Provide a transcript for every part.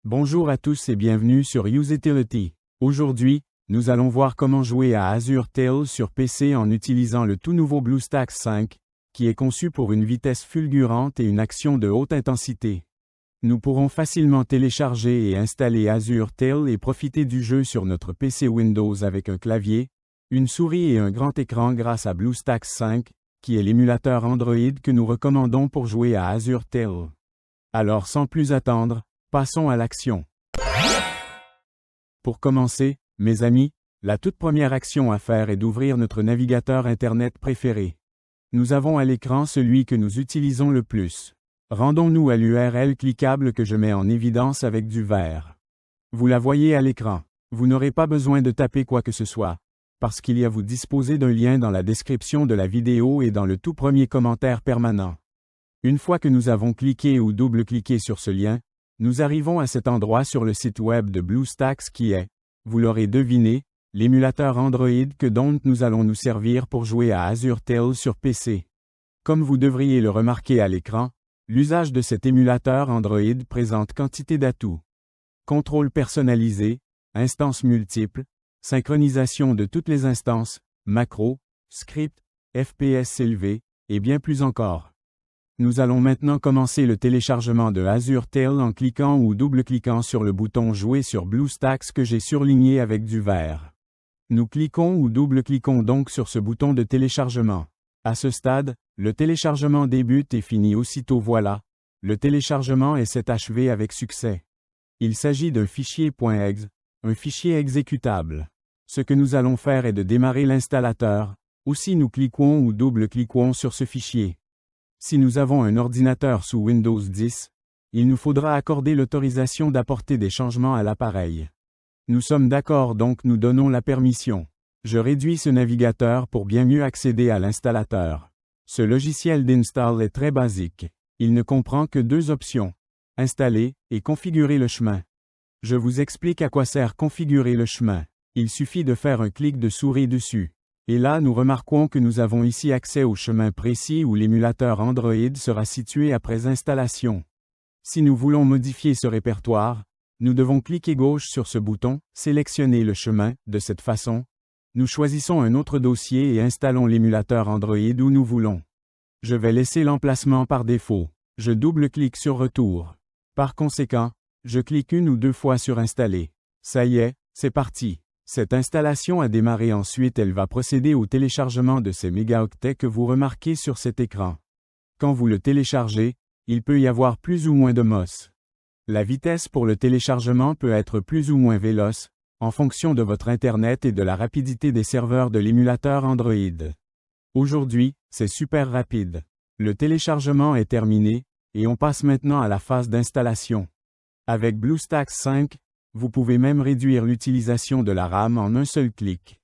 Bonjour à tous et bienvenue sur Usetility. Aujourd'hui, nous allons voir comment jouer à Azure Tail sur PC en utilisant le tout nouveau BlueStacks 5, qui est conçu pour une vitesse fulgurante et une action de haute intensité. Nous pourrons facilement télécharger et installer Azure Tail et profiter du jeu sur notre PC Windows avec un clavier, une souris et un grand écran grâce à BlueStacks 5, qui est l'émulateur Android que nous recommandons pour jouer à Azure Tail. Alors sans plus attendre, passons à l'action. Pour commencer, mes amis, la toute première action à faire est d'ouvrir notre navigateur Internet préféré. Nous avons à l'écran celui que nous utilisons le plus. Rendons-nous à l'URL cliquable que je mets en évidence avec du vert. Vous la voyez à l'écran. Vous n'aurez pas besoin de taper quoi que ce soit, parce qu'il y a vous disposez d'un lien dans la description de la vidéo et dans le tout premier commentaire permanent. Une fois que nous avons cliqué ou double-cliqué sur ce lien, nous arrivons à cet endroit sur le site web de BlueStacks qui est, vous l'aurez deviné, l'émulateur Android dont nous allons nous servir pour jouer à Azure Tail sur PC. Comme vous devriez le remarquer à l'écran, l'usage de cet émulateur Android présente quantité d'atouts. Contrôle personnalisé, instances multiples, synchronisation de toutes les instances, macros, scripts, FPS élevés, et bien plus encore. Nous allons maintenant commencer le téléchargement de Azure Tail en cliquant ou double-cliquant sur le bouton Jouer sur BlueStacks que j'ai surligné avec du vert. Nous cliquons ou double-cliquons donc sur ce bouton de téléchargement. À ce stade, le téléchargement débute et finit aussitôt voilà. Le téléchargement s'est achevé avec succès. Il s'agit d'un fichier .exe, un fichier exécutable. Ce que nous allons faire est de démarrer l'installateur. Aussi nous cliquons ou double-cliquons sur ce fichier. Si nous avons un ordinateur sous Windows 10, il nous faudra accorder l'autorisation d'apporter des changements à l'appareil. Nous sommes d'accord donc nous donnons la permission. Je réduis ce navigateur pour bien mieux accéder à l'installateur. Ce logiciel d'install est très basique. Il ne comprend que deux options. Installer et configurer le chemin. Je vous explique à quoi sert configurer le chemin. Il suffit de faire un clic de souris dessus. Et là nous remarquons que nous avons ici accès au chemin précis où l'émulateur Android sera situé après installation. Si nous voulons modifier ce répertoire, nous devons cliquer gauche sur ce bouton, sélectionner le chemin, de cette façon. Nous choisissons un autre dossier et installons l'émulateur Android où nous voulons. Je vais laisser l'emplacement par défaut. Je double-clique sur Retour. Par conséquent, je clique une ou deux fois sur Installer. Ça y est, c'est parti. Cette installation a démarré ensuite elle va procéder au téléchargement de ces mégaoctets que vous remarquez sur cet écran. Quand vous le téléchargez, il peut y avoir plus ou moins de MOS. La vitesse pour le téléchargement peut être plus ou moins véloce, en fonction de votre Internet et de la rapidité des serveurs de l'émulateur Android. Aujourd'hui, c'est super rapide. Le téléchargement est terminé, et on passe maintenant à la phase d'installation. Avec BlueStacks 5, vous pouvez même réduire l'utilisation de la RAM en un seul clic.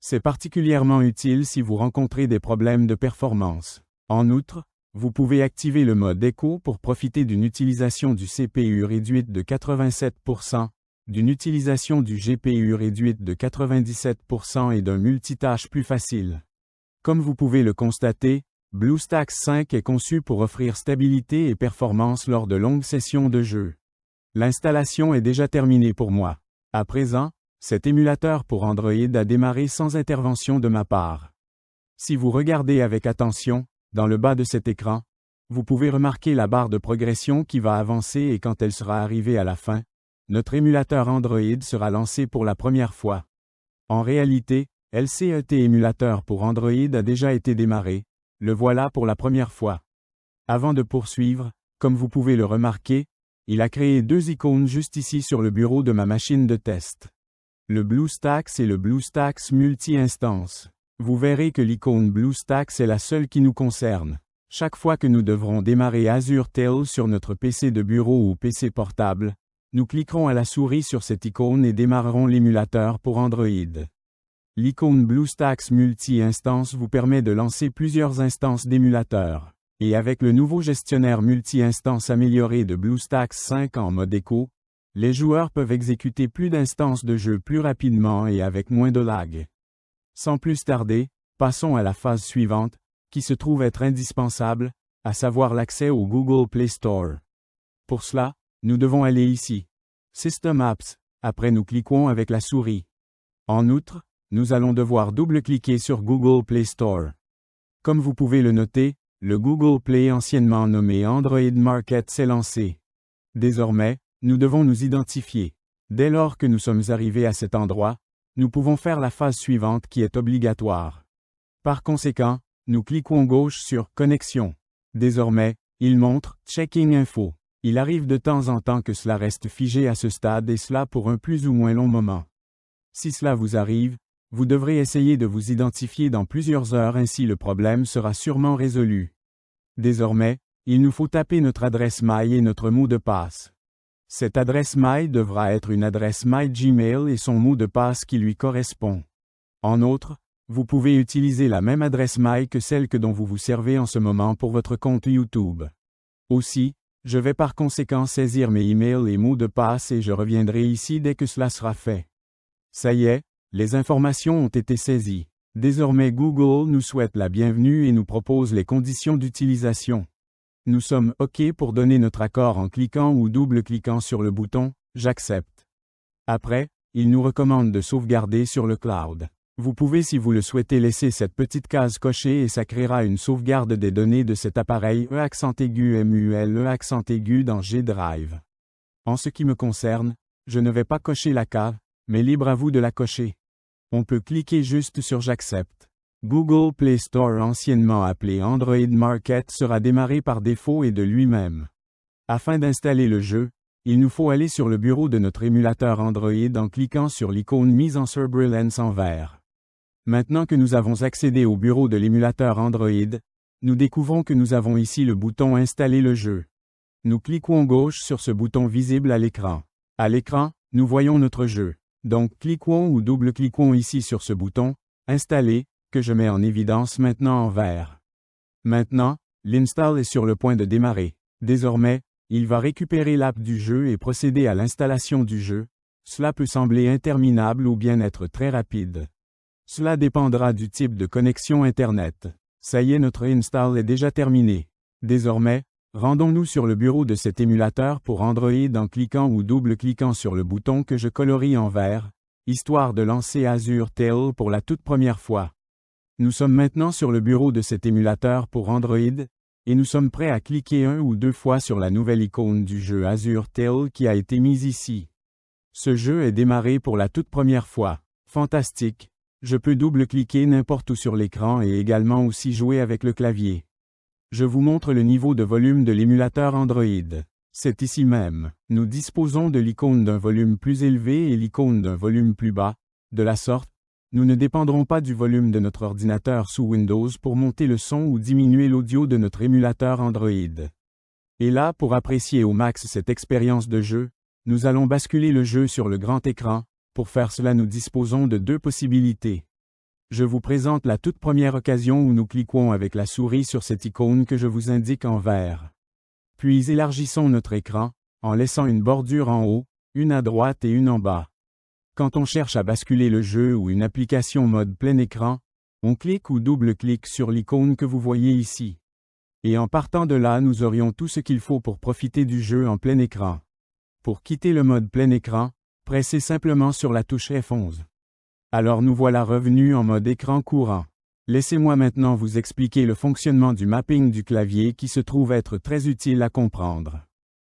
C'est particulièrement utile si vous rencontrez des problèmes de performance. En outre, vous pouvez activer le mode écho pour profiter d'une utilisation du CPU réduite de 87%, d'une utilisation du GPU réduite de 97% et d'un multitâche plus facile. Comme vous pouvez le constater, BlueStacks 5 est conçu pour offrir stabilité et performance lors de longues sessions de jeu. L'installation est déjà terminée pour moi. À présent, cet émulateur pour Android a démarré sans intervention de ma part. Si vous regardez avec attention, dans le bas de cet écran, vous pouvez remarquer la barre de progression qui va avancer et quand elle sera arrivée à la fin, notre émulateur Android sera lancé pour la première fois. En réalité, LCET émulateur pour Android a déjà été démarré, le voilà pour la première fois. Avant de poursuivre, comme vous pouvez le remarquer, il a créé deux icônes juste ici sur le bureau de ma machine de test. Le BlueStacks et le BlueStacks Multi-Instance. Vous verrez que l'icône BlueStacks est la seule qui nous concerne. Chaque fois que nous devrons démarrer Azure Tail sur notre PC de bureau ou PC portable, nous cliquerons à la souris sur cette icône et démarrerons l'émulateur pour Android. L'icône BlueStacks Multi-Instance vous permet de lancer plusieurs instances d'émulateurs. Et avec le nouveau gestionnaire multi-instance amélioré de BlueStacks 5 en mode écho, les joueurs peuvent exécuter plus d'instances de jeu plus rapidement et avec moins de lag. Sans plus tarder, passons à la phase suivante, qui se trouve être indispensable, à savoir l'accès au Google Play Store. Pour cela, nous devons aller ici. System Apps. Après nous cliquons avec la souris. En outre, nous allons devoir double-cliquer sur Google Play Store. Comme vous pouvez le noter, le Google Play anciennement nommé Android Market s'est lancé. Désormais, nous devons nous identifier. Dès lors que nous sommes arrivés à cet endroit, nous pouvons faire la phase suivante qui est obligatoire. Par conséquent, nous cliquons gauche sur Connexion. Désormais, il montre Checking Info. Il arrive de temps en temps que cela reste figé à ce stade et cela pour un plus ou moins long moment. Si cela vous arrive, vous devrez essayer de vous identifier dans plusieurs heures, ainsi le problème sera sûrement résolu. Désormais, il nous faut taper notre adresse mail et notre mot de passe. Cette adresse mail devra être une adresse mail Gmail et son mot de passe qui lui correspond. En outre, vous pouvez utiliser la même adresse mail que celle dont vous vous servez en ce moment pour votre compte YouTube. Aussi, je vais par conséquent saisir mes emails et mots de passe et je reviendrai ici dès que cela sera fait. Ça y est, les informations ont été saisies. Désormais Google nous souhaite la bienvenue et nous propose les conditions d'utilisation. Nous sommes OK pour donner notre accord en cliquant ou double-cliquant sur le bouton « J'accepte ». Après, il nous recommande de sauvegarder sur le cloud. Vous pouvez si vous le souhaitez laisser cette petite case cochée et ça créera une sauvegarde des données de cet appareil MUL dans G Drive. En ce qui me concerne, je ne vais pas cocher la case, mais libre à vous de la cocher. On peut cliquer juste sur J'accepte. Google Play Store anciennement appelé Android Market sera démarré par défaut et de lui-même. Afin d'installer le jeu, il nous faut aller sur le bureau de notre émulateur Android en cliquant sur l'icône mise en surbrillance en vert. Maintenant que nous avons accédé au bureau de l'émulateur Android, nous découvrons que nous avons ici le bouton Installer le jeu. Nous cliquons gauche sur ce bouton visible à l'écran. À l'écran, nous voyons notre jeu. Donc cliquons ou double-cliquons ici sur ce bouton Installer, que je mets en évidence maintenant en vert. Maintenant, l'install est sur le point de démarrer. Désormais, il va récupérer l'app du jeu et procéder à l'installation du jeu. Cela peut sembler interminable ou bien être très rapide. Cela dépendra du type de connexion Internet. Ça y est, notre install est déjà terminé. Désormais, rendons-nous sur le bureau de cet émulateur pour Android en cliquant ou double-cliquant sur le bouton que je colorie en vert, histoire de lancer Azure Tail pour la toute première fois. Nous sommes maintenant sur le bureau de cet émulateur pour Android, et nous sommes prêts à cliquer 1 ou 2 fois sur la nouvelle icône du jeu Azure Tail qui a été mise ici. Ce jeu est démarré pour la toute première fois. Fantastique! Je peux double-cliquer n'importe où sur l'écran et également aussi jouer avec le clavier. Je vous montre le niveau de volume de l'émulateur Android. C'est ici même. Nous disposons de l'icône d'un volume plus élevé et l'icône d'un volume plus bas. De la sorte, nous ne dépendrons pas du volume de notre ordinateur sous Windows pour monter le son ou diminuer l'audio de notre émulateur Android. Et là, pour apprécier au max cette expérience de jeu, nous allons basculer le jeu sur le grand écran. Pour faire cela, nous disposons de 2 possibilités. Je vous présente la toute première occasion où nous cliquons avec la souris sur cette icône que je vous indique en vert. Puis élargissons notre écran, en laissant une bordure en haut, une à droite et une en bas. Quand on cherche à basculer le jeu ou une application mode plein écran, on clique ou double-clique sur l'icône que vous voyez ici. Et en partant de là, nous aurions tout ce qu'il faut pour profiter du jeu en plein écran. Pour quitter le mode plein écran, pressez simplement sur la touche F11. Alors nous voilà revenus en mode écran courant. Laissez-moi maintenant vous expliquer le fonctionnement du mapping du clavier qui se trouve être très utile à comprendre.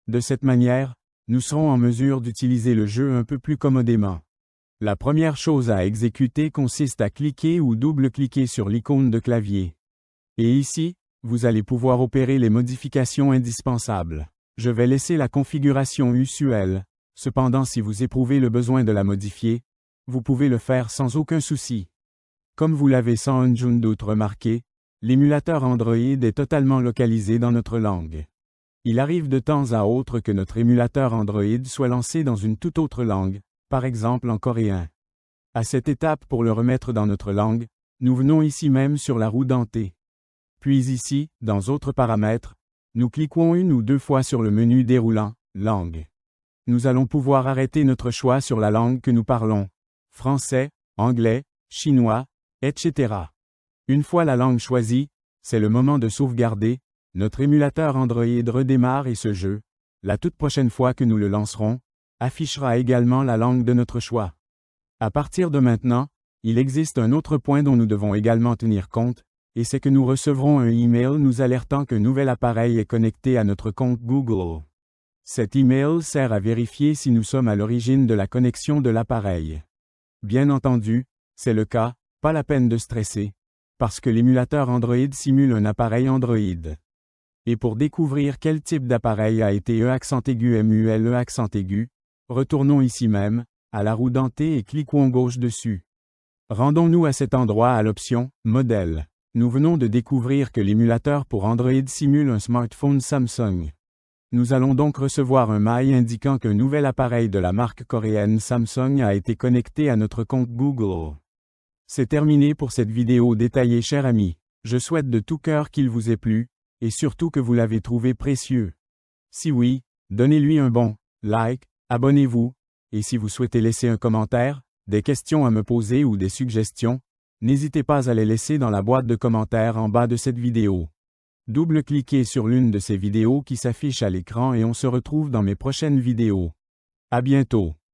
De cette manière, nous serons en mesure d'utiliser le jeu un peu plus commodément. La première chose à exécuter consiste à cliquer ou double-cliquer sur l'icône de clavier. Et ici, vous allez pouvoir opérer les modifications indispensables. Je vais laisser la configuration usuelle. Cependant, si vous éprouvez le besoin de la modifier, vous pouvez le faire sans aucun souci. Comme vous l'avez sans aucun doute remarqué, l'émulateur Android est totalement localisé dans notre langue. Il arrive de temps à autre que notre émulateur Android soit lancé dans une toute autre langue, par exemple en coréen. À cette étape, pour le remettre dans notre langue, nous venons ici même sur la roue dentée. Puis ici, dans Autres paramètres, nous cliquons 1 ou 2 fois sur le menu déroulant, Langue. Nous allons pouvoir arrêter notre choix sur la langue que nous parlons, français, anglais, chinois, etc. Une fois la langue choisie, c'est le moment de sauvegarder. Notre émulateur Android redémarre et ce jeu, la toute prochaine fois que nous le lancerons, affichera également la langue de notre choix. À partir de maintenant, il existe un autre point dont nous devons également tenir compte, et c'est que nous recevrons un email nous alertant qu'un nouvel appareil est connecté à notre compte Google. Cet email sert à vérifier si nous sommes à l'origine de la connexion de l'appareil. Bien entendu, c'est le cas, pas la peine de stresser, parce que l'émulateur Android simule un appareil Android. Et pour découvrir quel type d'appareil a été MULE, retournons ici même, à la roue dentée et cliquons gauche dessus. Rendons-nous à cet endroit à l'option « Modèle ». Nous venons de découvrir que l'émulateur pour Android simule un smartphone Samsung. Nous allons donc recevoir un mail indiquant qu'un nouvel appareil de la marque coréenne Samsung a été connecté à notre compte Google. C'est terminé pour cette vidéo détaillée, chers amis. Je souhaite de tout cœur qu'il vous ait plu, et surtout que vous l'avez trouvé précieux. Si oui, donnez-lui un bon like, abonnez-vous, et si vous souhaitez laisser un commentaire, des questions à me poser ou des suggestions, n'hésitez pas à les laisser dans la boîte de commentaires en bas de cette vidéo. Double-cliquez sur l'une de ces vidéos qui s'affiche à l'écran et on se retrouve dans mes prochaines vidéos. À bientôt.